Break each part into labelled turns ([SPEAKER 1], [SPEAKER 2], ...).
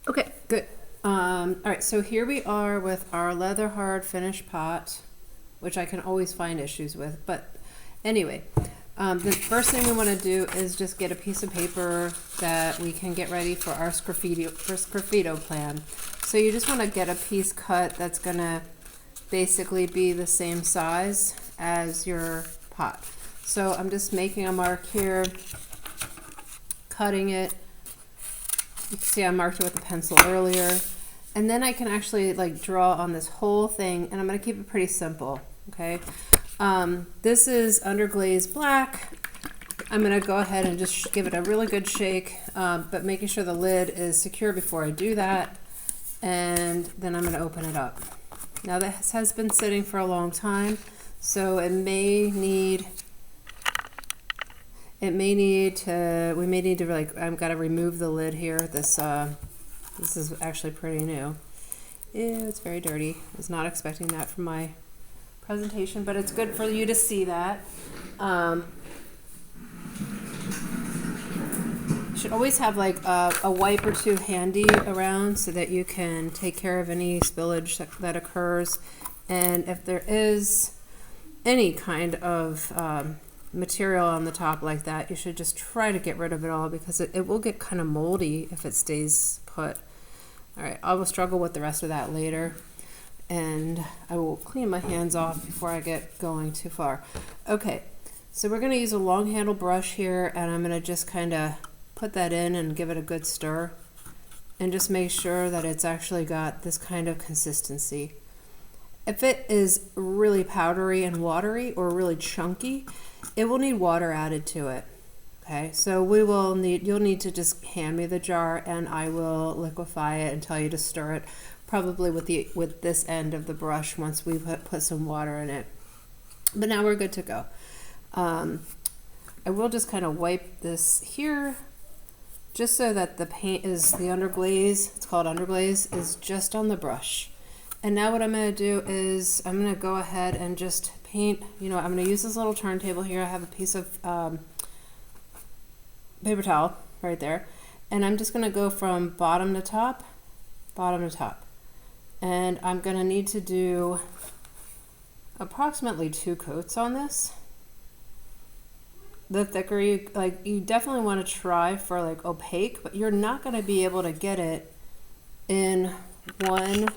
[SPEAKER 1] Okay, good. All right, so here we are with our leather hard finish pot, which I can always find issues with. But anyway, the first thing we want to do is just get a piece of paper that we can get ready for our sgraffito plan. So you just want to get a piece cut that's going to basically be the same size as your pot. So I'm just making a mark here, cutting it. You can see I marked it with a pencil earlier. And then I can actually like draw on this whole thing, and I'm going to keep it pretty simple, okay? This is underglaze black. I'm going to go ahead and just give it a really good shake, but making sure the lid is secure before I do that. And then I'm going to open it up. Now this has been sitting for a long time, so we may need to like, I've got to remove the lid here. This is actually pretty new. Ew, it's very dirty. I was not expecting that from my presentation, but it's good for you to see that. You should always have like a wipe or two handy around so that you can take care of any spillage that occurs. And if there is any kind of material on the top like that, you should just try to get rid of it all, because it will get kind of moldy if it stays put. All right, I will struggle with the rest of that later, and I will clean my hands off before I get going too far. Okay, so we're going to use a long handle brush here, and I'm going to just kind of put that in and give it a good stir, and just make sure that it's actually got this kind of consistency. If it is really powdery and watery or really chunky, it will need water added to it. Okay, so you'll need to just hand me the jar, and I will liquefy it and tell you to stir it, probably with this end of the brush once we put some water in it. But now we're good to go. I will just kind of wipe this here, just so that the paint is the underglaze. It's called underglaze, is just on the brush. And now what I'm going to do is I'm going to go ahead and just paint. I'm going to use this little turntable here. I have a piece of paper towel right there, and I'm just going to go from bottom to top, and I'm going to need to do approximately 2 coats on this. The thicker you definitely want to try for like opaque, but you're not going to be able to get it in one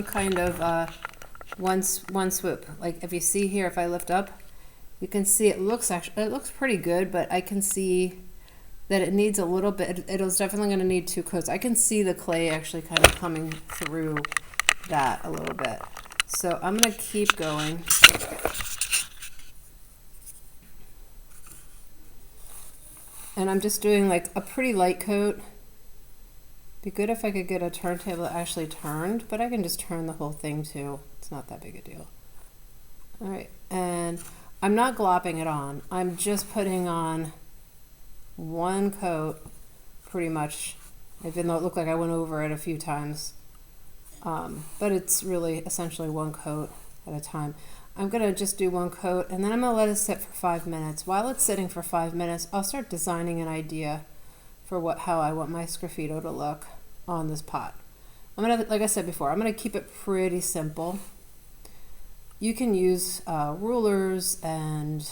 [SPEAKER 1] kind of one swoop. Like if you see here, if I lift up, you can see it looks pretty good, but I can see that it needs a little bit. It's definitely going to need 2 coats. I can see the clay actually kind of coming through that a little bit. So I'm going to keep going. And I'm just doing like a pretty light coat. Be good if I could get a turntable that actually turned, but I can just turn the whole thing too. It's not that big a deal. All right, and I'm not glopping it on. I'm just putting on 1 coat, pretty much, even though it looked like I went over it a few times. But it's really essentially 1 coat at a time. I'm going to just do 1 coat, and then I'm going to let it sit for 5 minutes. While it's sitting for 5 minutes, I'll start designing an idea for how I want my sgraffito to look on this pot. I'm going to, like I said before, I'm going to keep it pretty simple. You can use rulers and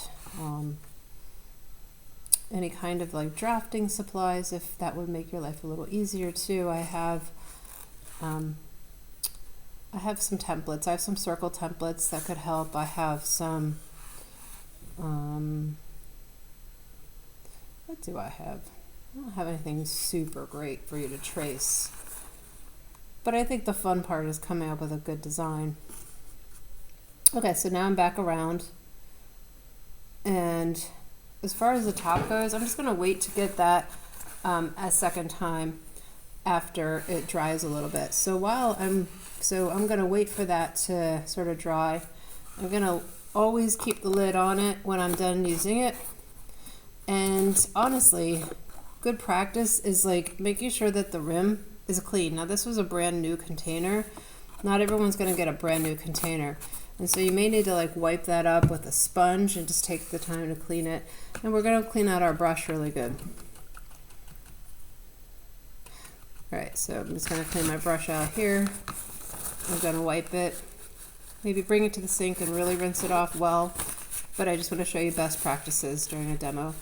[SPEAKER 1] any kind of like drafting supplies if that would make your life a little easier too. I have some templates. I have some circle templates that could help. I have some, what do I have? I don't have anything super great for you to trace. But I think the fun part is coming up with a good design. Okay, so now I'm back around. And as far as the top goes, I'm just going to wait to get that a second time after it dries a little bit. So I'm going to wait for that to sort of dry. I'm going to always keep the lid on it when I'm done using it. And honestly, good practice is like making sure that the rim is clean. Now this was a brand new container. Not everyone's going to get a brand new container. And so you may need to like wipe that up with a sponge and just take the time to clean it. And we're going to clean out our brush really good. All right, so I'm just gonna clean my brush out here. I'm gonna wipe it. Maybe bring it to the sink and really rinse it off well, but I just want to show you best practices during a demo.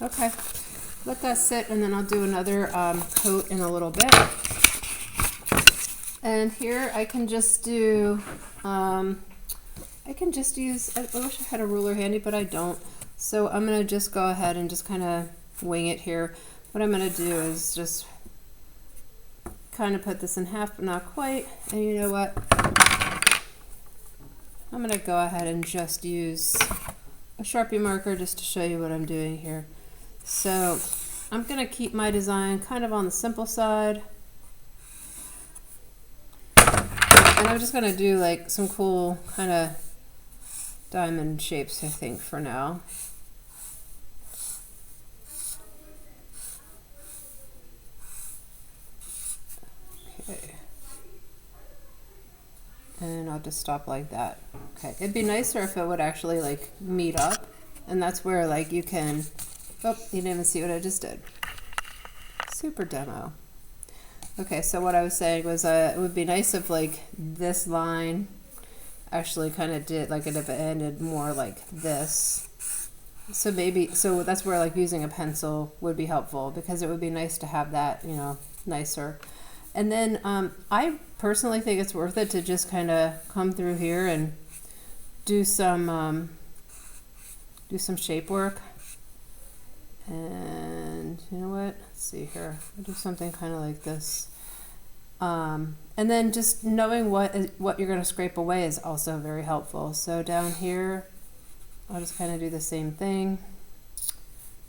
[SPEAKER 1] Okay, let that sit, and then I'll do another coat in a little bit. And here I can just do, I wish I had a ruler handy, but I don't. So I'm gonna just go ahead and just kind of wing it here. What I'm gonna do is just kind of put this in half, but not quite. And you know what? I'm gonna go ahead and just use a Sharpie marker just to show you what I'm doing here. So I'm gonna keep my design kind of on the simple side. And I'm just gonna do like some cool kind of diamond shapes, I think, for now. Okay. And I'll just stop like that. Okay, it'd be nicer if it would actually like meet up, and that's where like you can, oh, you didn't even see what I just did. Super demo. Okay, so what I was saying was it would be nice if like this line actually kind of did like it if it ended more like this. So maybe, so that's where like using a pencil would be helpful, because it would be nice to have that, you know, nicer. And then I personally think it's worth it to just kind of come through here and do some shape work. And you know what? Let's see here. I'll do something kind of like this. And then just knowing what you're going to scrape away is also very helpful. So down here, I'll just kind of do the same thing.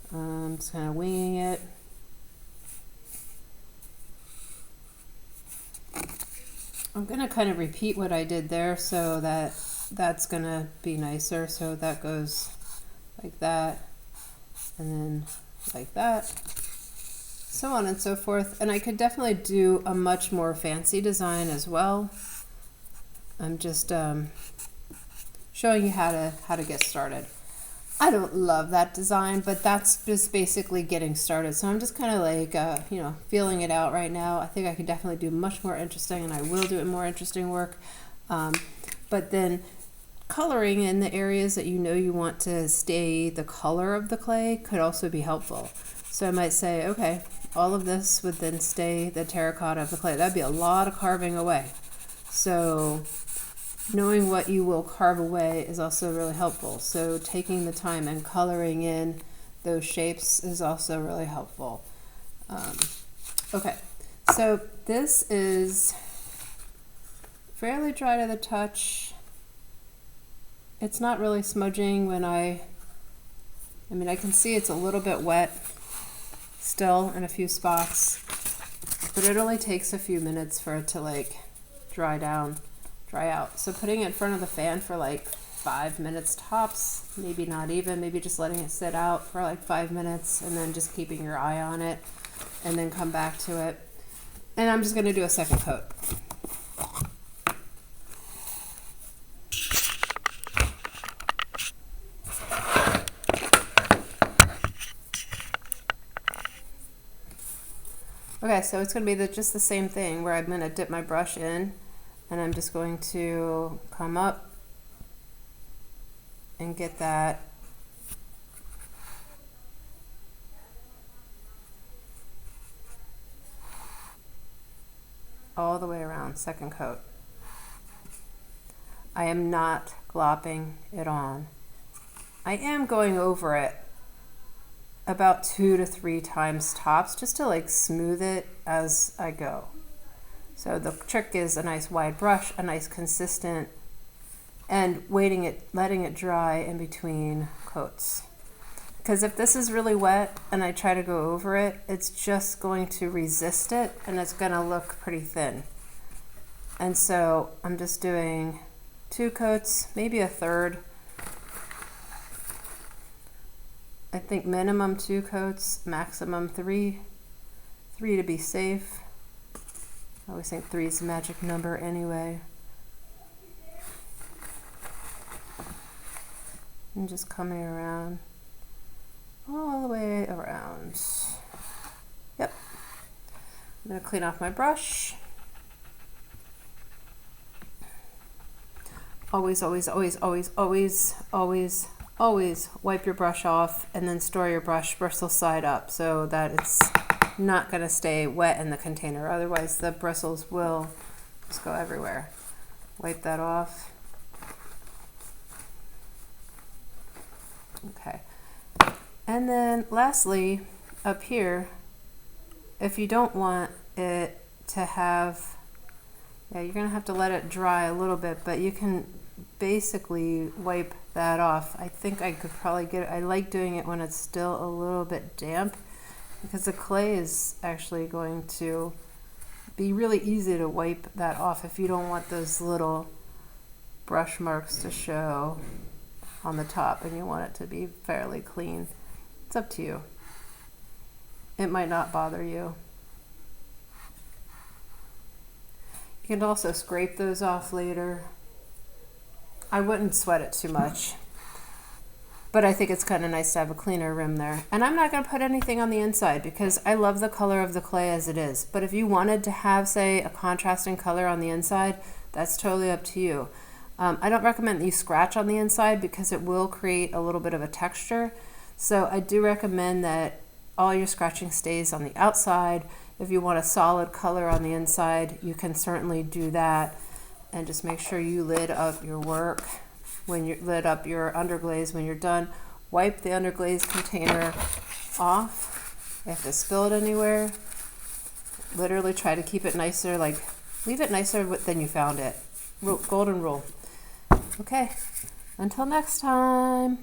[SPEAKER 1] Just kind of winging it. I'm going to kind of repeat what I did there, so that's going to be nicer. So that goes like that, and then like that, so on and so forth. And I could definitely do a much more fancy design as well. I'm just showing you how to get started. I don't love that design, but that's just basically getting started. So I'm just kind of like, you know, feeling it out right now. I think I can definitely do much more interesting, and I will do it more interesting work. But then coloring in the areas that you know you want to stay the color of the clay could also be helpful. So I might say, okay, all of this would then stay the terracotta of the clay. That'd be a lot of carving away. So knowing what you will carve away is also really helpful. So taking the time and coloring in those shapes is also really helpful. Okay, so this is fairly dry to the touch. It's not really smudging when I mean, I can see it's a little bit wet still in a few spots, but it only takes a few minutes for it to like dry out. So putting it in front of the fan for like 5 minutes tops, maybe not even, maybe just letting it sit out for like 5 minutes, and then just keeping your eye on it, and then come back to it. And I'm just going to do a second coat. Okay, so it's going to be just the same thing, where I'm going to dip my brush in, and I'm just going to come up and get that all the way around, second coat. I am not glopping it on. I am going over it about 2 to 3 times tops, just to like smooth it as I go. So the trick is a nice wide brush, a nice consistent, and letting it dry in between coats. Because if this is really wet and I try to go over it, it's just going to resist it, and it's going to look pretty thin. And so I'm just doing 2 coats, maybe a third. I think minimum 2 coats, maximum 3. 3 to be safe. I always think 3 is the magic number anyway. And just coming around, all the way around. Yep. I'm going to clean off my brush. Always, always, always, always, always, always, always wipe your brush off and then store your brush bristle side up so that it's not going to stay wet in the container. Otherwise the bristles will just go everywhere. Wipe that off. Okay. And then lastly, up here, if you don't want it to have, yeah, you're going to have to let it dry a little bit, but you can basically wipe that off. I think I could probably get it. I like doing it when it's still a little bit damp because the clay is actually going to be really easy to wipe that off if you don't want those little brush marks to show on the top and you want it to be fairly clean. It's up to you. It might not bother you. You can also scrape those off later. I wouldn't sweat it too much, but I think it's kind of nice to have a cleaner rim there. And I'm not going to put anything on the inside because I love the color of the clay as it is. But if you wanted to have, say, a contrasting color on the inside, that's totally up to you. I don't recommend that you scratch on the inside because it will create a little bit of a texture. So I do recommend that all your scratching stays on the outside. If you want a solid color on the inside, you can certainly do that. And just make sure you lid up your work when you lid up your underglaze when you're done. Wipe the underglaze container off if it's spilled anywhere. Literally try to keep it nicer, like leave it nicer than you found it. Golden rule. Okay, until next time.